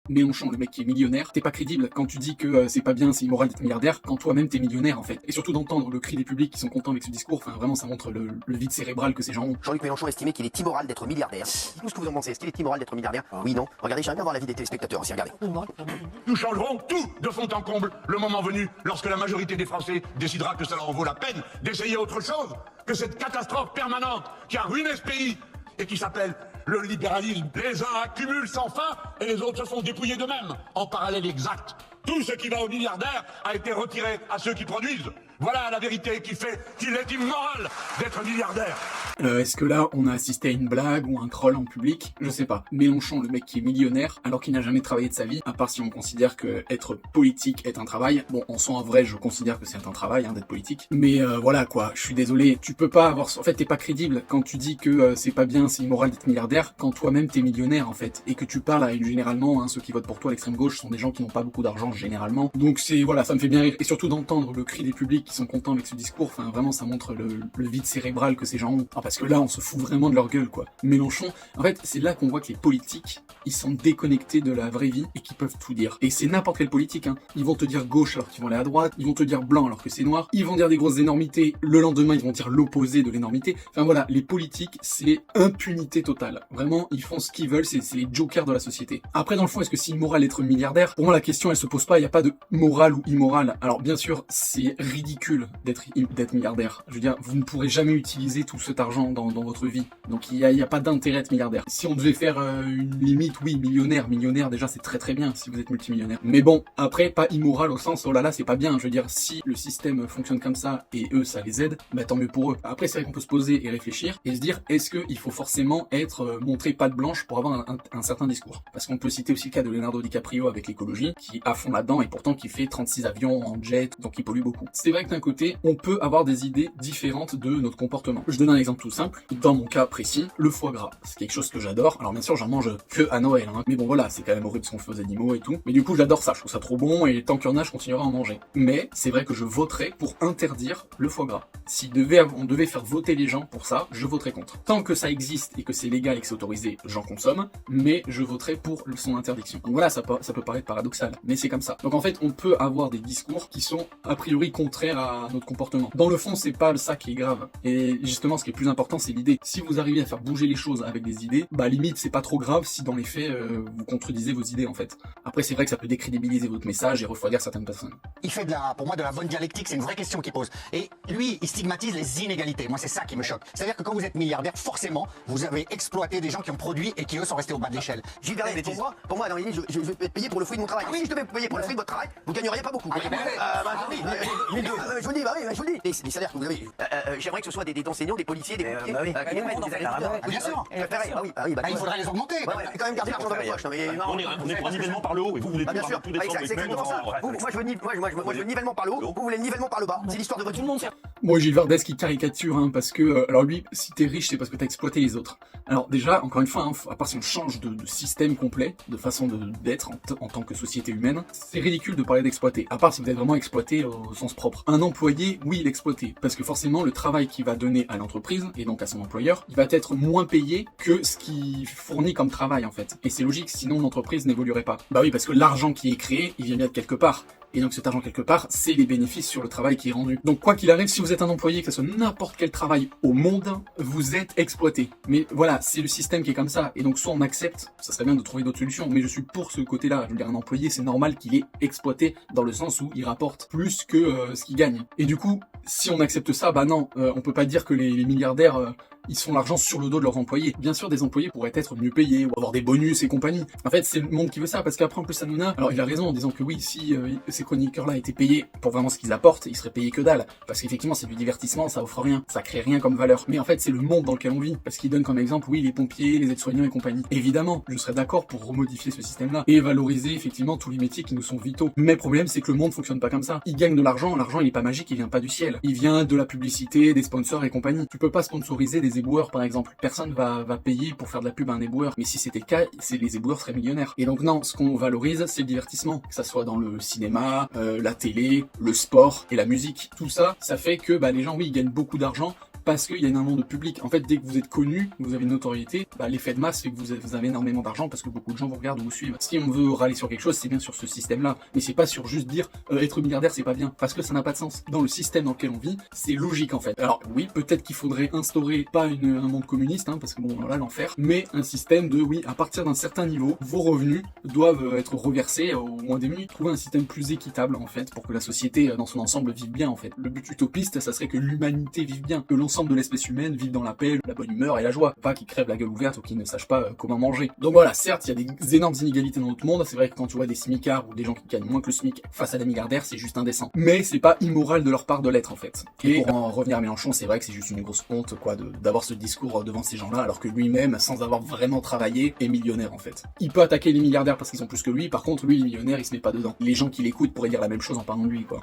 Mélenchon, le mec qui est millionnaire, t'es pas crédible quand tu dis que c'est pas bien, c'est immoral d'être milliardaire, quand toi-même t'es millionnaire en fait. Et surtout d'entendre le cri des publics qui sont contents avec ce discours, enfin vraiment ça montre le vide cérébral que ces gens ont. Jean-Luc Mélenchon estimait qu'il est immoral d'être milliardaire. Dites-nous ce que vous en pensez, est-ce qu'il est immoral d'être milliardaire? Oui, non. Regardez, j'aimerais bien voir l'avis des téléspectateurs aussi, regardez. Nous changerons tout de fond en comble le moment venu, lorsque la majorité des Français décidera que ça leur vaut la peine d'essayer autre chose que cette catastrophe permanente qui a ruiné ce pays et qui s'appelle le libéralisme. Les uns accumulent sans fin et les autres se font dépouiller d'eux-mêmes. En parallèle exact, tout ce qui va aux milliardaires a été retiré à ceux qui produisent. Voilà la vérité qui fait qu'il est immoral d'être milliardaire. Est-ce que là, on a assisté à une blague ou un troll en public? Je sais pas. Mélenchon, le mec qui est millionnaire, alors qu'il n'a jamais travaillé de sa vie, à part si on considère que être politique est un travail. Bon, en soi, en vrai, je considère que c'est un travail, d'être politique. Mais voilà, quoi, je suis désolé. Tu peux pas avoir... En fait, t'es pas crédible quand tu dis que c'est pas bien, c'est immoral d'être milliardaire, quand toi-même t'es millionnaire, en fait. Et que tu parles à généralement, ceux qui votent pour toi à l'extrême gauche sont des gens qui n'ont pas beaucoup d'argent, généralement. Donc c'est, voilà, ça me fait bien rire. Et surtout d'entendre le cri des publics qui sont contents avec ce discours, enfin vraiment ça montre le vide cérébral que ces gens ont. Parce que là on se fout vraiment de leur gueule quoi. Mélenchon, en fait c'est là qu'on voit que les politiques, ils sont déconnectés de la vraie vie et qu'ils peuvent tout dire. Et c'est n'importe quel politique, ils vont te dire gauche alors qu'ils vont aller à droite, ils vont te dire blanc alors que c'est noir, ils vont dire des grosses énormités, le lendemain ils vont dire l'opposé de l'énormité. Enfin voilà, les politiques c'est impunité totale. Vraiment, ils font ce qu'ils veulent, c'est les jokers de la société. Après dans le fond, est-ce que c'est immoral d'être milliardaire? Pour moi la question elle se pose pas, il n'y a pas de moral ou immoral. Alors bien sûr, c'est ridicule d'être milliardaire. Je veux dire, vous ne pourrez jamais utiliser tout cet argent dans votre vie. Donc il y a pas d'intérêt à être milliardaire. Si on devait faire une limite, oui, millionnaire déjà c'est très bien si vous êtes multimillionnaire. Mais bon, après pas immoral au sens oh là là c'est pas bien. Je veux dire, si le système fonctionne comme ça et eux ça les aide, bah tant mieux pour eux. Après c'est vrai qu'on peut se poser et réfléchir et se dire est-ce qu'il faut forcément être montré patte blanche pour avoir un certain discours? Parce qu'on peut citer aussi le cas de Leonardo DiCaprio avec l'écologie, qui est à fond là-dedans et pourtant qui fait 36 avions en jet, donc il pollue beaucoup. C'est vrai que d'un côté, on peut avoir des idées différentes de notre comportement. Je donne un exemple tout simple. Dans mon cas précis, le foie gras, c'est quelque chose que j'adore. Alors bien sûr, j'en mange que à Noël, mais bon voilà, c'est quand même horrible ce qu'on fait aux animaux et tout. Mais du coup, j'adore ça, je trouve ça trop bon et tant qu'il y en a, je continuerai à en manger. Mais c'est vrai que je voterai pour interdire le foie gras. Si on devait faire voter les gens pour ça, je voterai contre. Tant que ça existe et que c'est légal et que c'est autorisé, j'en consomme, mais je voterai pour son interdiction. Donc voilà, ça peut paraître paradoxal, mais c'est comme ça. Donc en fait, on peut avoir des discours qui sont a priori contraires à notre comportement. Dans le fond, c'est pas ça qui est grave. Et justement, ce qui est plus important, c'est l'idée. Si vous arrivez à faire bouger les choses avec des idées, bah limite, c'est pas trop grave si dans les faits, vous contredisez vos idées en fait. Après, c'est vrai que ça peut décrédibiliser votre message et refroidir certaines personnes. Il fait pour moi de la bonne dialectique, c'est une vraie question qu'il pose. Et lui, il stigmatise les inégalités. Moi, c'est ça qui me choque. C'est-à-dire que quand vous êtes milliardaire, forcément, vous avez exploité des gens qui ont produit et qui eux sont restés au bas de l'échelle. Gilles Vernet, pour moi, dans les lignes, je vais être payé pour le fruit de mon travail. Oui, si je devais payer pour le fruit de votre travail, vous gagneriez pas beaucoup. Je vous le dis, je vous le dis. Les salaires que vous avez, j'aimerais que ce soit des enseignants, des policiers, des pompiers, qui nous mettent des agriculteurs. Bien sûr. Il faudrait les augmenter. Il quand même garder l'argent dans votre poche. On est pour un nivellement par le haut et vous voulez bien sûr, tous les c'est exactement ça. Moi je veux nivellement par le haut, vous voulez nivellement par le bas. C'est l'histoire de votre monde. Moi, Gilles Verdès qui caricature, parce que, alors lui, si t'es riche, c'est parce que t'as exploité les autres. Alors déjà, encore une fois, à part si on change de système complet, de façon d'être en tant que société humaine, c'est ridicule de parler d'exploiter, à part si vous êtes vraiment exploité au sens propre. Un employé, oui, il est exploité, parce que forcément, le travail qu'il va donner à l'entreprise, et donc à son employeur, il va être moins payé que ce qu'il fournit comme travail, en fait. Et c'est logique, sinon l'entreprise n'évoluerait pas. Bah oui, parce que l'argent qui est créé, il vient bien de quelque part. Et donc cet argent quelque part, c'est les bénéfices sur le travail qui est rendu. Donc quoi qu'il arrive, si vous êtes un employé, que ce soit n'importe quel travail au monde, vous êtes exploité. Mais voilà, c'est le système qui est comme ça. Et donc soit on accepte, ça serait bien de trouver d'autres solutions, mais je suis pour ce côté-là. Je veux dire, un employé, c'est normal qu'il est exploité dans le sens où il rapporte plus que ce qu'il gagne. Et du coup, si on accepte ça, bah non, on peut pas dire que les milliardaires... ils font l'argent sur le dos de leurs employés. Bien sûr, des employés pourraient être mieux payés ou avoir des bonus et compagnie. En fait, c'est le monde qui veut ça, parce qu'après, en plus, Hanouna, alors il a raison en disant que oui, si ces chroniqueurs-là étaient payés pour vraiment ce qu'ils apportent, ils seraient payés que dalle. Parce qu'effectivement, c'est du divertissement, ça offre rien, ça crée rien comme valeur. Mais en fait, c'est le monde dans lequel on vit, parce qu'il donne comme exemple, oui, les pompiers, les aides-soignants et compagnie. Évidemment, je serais d'accord pour remodifier ce système-là et valoriser effectivement tous les métiers qui nous sont vitaux. Mais le problème, c'est que le monde fonctionne pas comme ça. Ils gagnent de l'argent il est pas magique, il vient pas du ciel. Il vient de la publicité, des sponsors et compagnie. Tu peux pas sponsoriser des éboueurs, par exemple. Personne va payer pour faire de la pub à un éboueur. Mais si c'était le cas, les éboueurs seraient millionnaires. Et donc non, ce qu'on valorise, c'est le divertissement. Que ça soit dans le cinéma, la télé, le sport et la musique. Tout ça, ça fait que les gens, oui, ils gagnent beaucoup d'argent parce qu'il y a énormément de public. En fait, dès que vous êtes connu, vous avez une notoriété, bah, l'effet de masse fait que vous avez énormément d'argent parce que beaucoup de gens vous regardent ou vous suivent. Si on veut râler sur quelque chose, c'est bien sur ce système-là, mais c'est pas sur juste dire être milliardaire c'est pas bien, parce que ça n'a pas de sens. Dans le système dans lequel on vit, c'est logique en fait. Alors oui, peut-être qu'il faudrait instaurer pas un monde communiste, hein, parce que bon, là l'enfer, mais un système de oui, à partir d'un certain niveau, vos revenus doivent être reversés aux moins démunis. Trouver un système plus équitable en fait, pour que la société dans son ensemble vive bien en fait. Le but utopiste, ça serait que l'humanité vive bien, que l'ensemble de l'espèce humaine vive dans la paix, la bonne humeur et la joie, pas qu'ils crèvent la gueule ouverte ou qu'ils ne sachent pas comment manger. Donc voilà, certes, il y a des énormes inégalités dans notre monde, c'est vrai que quand tu vois des smicards ou des gens qui gagnent moins que le SMIC face à des milliardaires, c'est juste indécent. Mais c'est pas immoral de leur part de l'être en fait. Et pour en revenir à Mélenchon, c'est vrai que c'est juste une grosse honte quoi d'avoir ce discours devant ces gens-là, alors que lui-même, sans avoir vraiment travaillé, est millionnaire en fait. Il peut attaquer les milliardaires parce qu'ils sont plus que lui, par contre lui, les millionnaires, il se met pas dedans. Les gens qui l'écoutent pourraient dire la même chose en parlant de lui quoi.